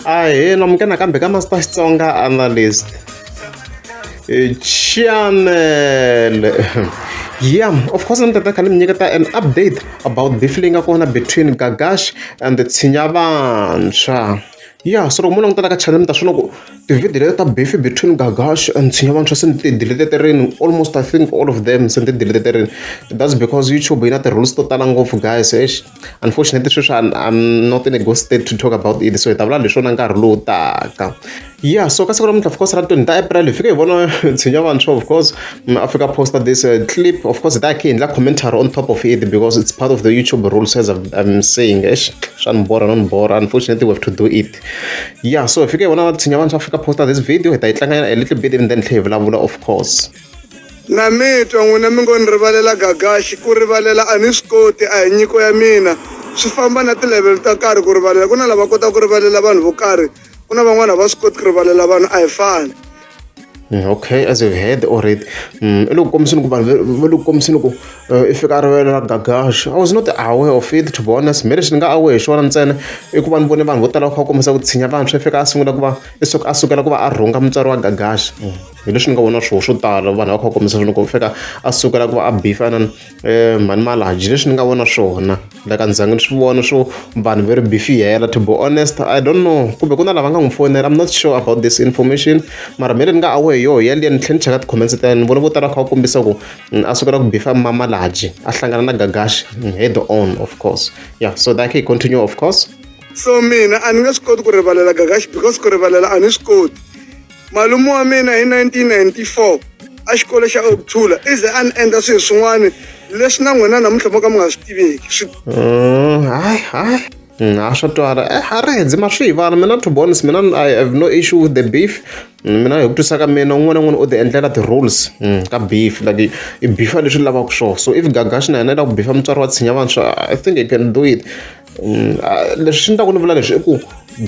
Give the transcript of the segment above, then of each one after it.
Ahe, namukela kambe ka Master Xitsonga analyst. Channel. Yeah, of course, I'm going to an update about the feeling between Gagash and the Tshinya Vantshwa. Yeah, so I'm going to channel the video that beef between Gagash and Tshinya Vantshwa since they deleted almost, I think, all of them since they deleted. That's because YouTube is not the rules to talang of guys. Unfortunately, I'm not in a good state to talk about it. So it's yeah, so of course, April, if you want Tshinya Vantshwa, of course, Africa posted this clip. Of course, that came like commentary on top of it because it's part of the YouTube rules, as I'm saying. Unfortunately, we have to do it. Yeah, so if you want Tshinya Vantshwa Africa posted this video, a little bit and then of course. Na mitwa n'wina mi ngo ni rivalela Gagash ku rivalela a ni swi koti a hi nyiko ya mina swi famba na ti-level ta karhi ku rivalela ku na lava kota ku rivalela vanhu vo karhi ku na van'wana va swi koti ku rivalela vanhu a hi fani. Okay, as you've heard already, if you got Gagash, I was not aware of it, to be honest. Maybe I got aware, sure, and then you could one van what I come out Tshinya Vantshwa, if you got some of it's so Asukala Arunga Gagash. You listen go on show tala one of comes on Feka Asukala beef and Manmala, Jilishing go on a show, like Anzang one show, but very beefy, to be honest. I don't know. I'm not sure about this information. Maramedan got aware. Yo yali ntlhentsha ka comments then vona vo tala kha kombisa ku asukela ku bifa mama laji ahlangana na Gagash head on, of course. Yeah, so that can continue, of course. So mina a ni nga swi koti ku rivalela Gagash because ku rivalela a ni swi koti. Malume wa mina hi 1994 a xikolo xa Okuthula ize a ni endla swilo swin'wana leswi na n'wina namuntlha mo ka mi nga swi tiveki. Hayi swa twala a ri hedzima swi vana mina, to be honest, mina I have no issue with the beef. Mina hi ku twisa ka mina un'wana na un'wana u ti endlela ti-rules ka beef, like i beefa leswi lavaka swona. So if Gagash na yena la ku beefa mutswari wa Tshinya Vantshwa, I think he can do it. Leswi swi ni ta ku ni vula leswi i ku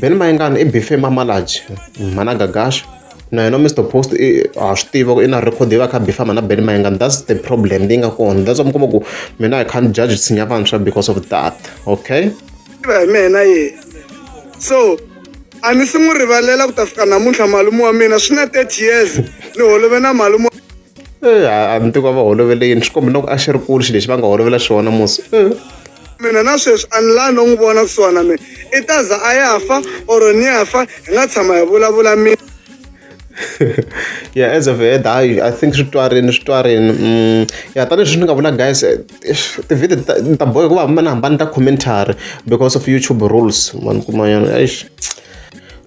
Ben Mayengani i beefe mamalaji mana Gagash na yena Mr Post a swi tiva ku i na record va kha beefa mana Ben Mayengani. That's the problem leyi nga kona. That's why mi kuma ku mina I can't judge Tshinya Vantshwa because of that. Okay, so a ni si n'wi rivalela ku ta fika namuntlha malume wa mina swi na 30 years ni holove na malume a ni tiku va holovele yini swi kombi loko a xi ri kulu xi lexi va nga holovela xona musi mina na sweswi a ni laha no n'wi vona kusuhana mina i ta za a ya fa or ni ya fa hi nga tshama hi vulavula mina. Yeah, as of head, I think swi yeah, tanihileswi ni nga vula guys, the video ta boy ku va mina hambana ta commentary because of YouTube rules. Man kuma yana eish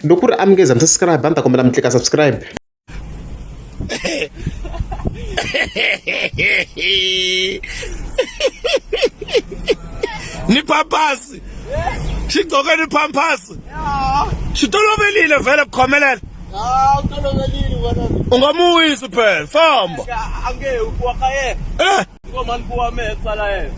loko ku ri a mi nge za mi subscribe a ni ta kombela mi tlika subscribe. Ni pampasi xigqoke ni pampasi xi toloverile vhele ku khomelela. Tolovelile wena. U nga mu wisi phela famba. A nge ukuwa ka yena. Ngo mani ku wa mehe tsala yena.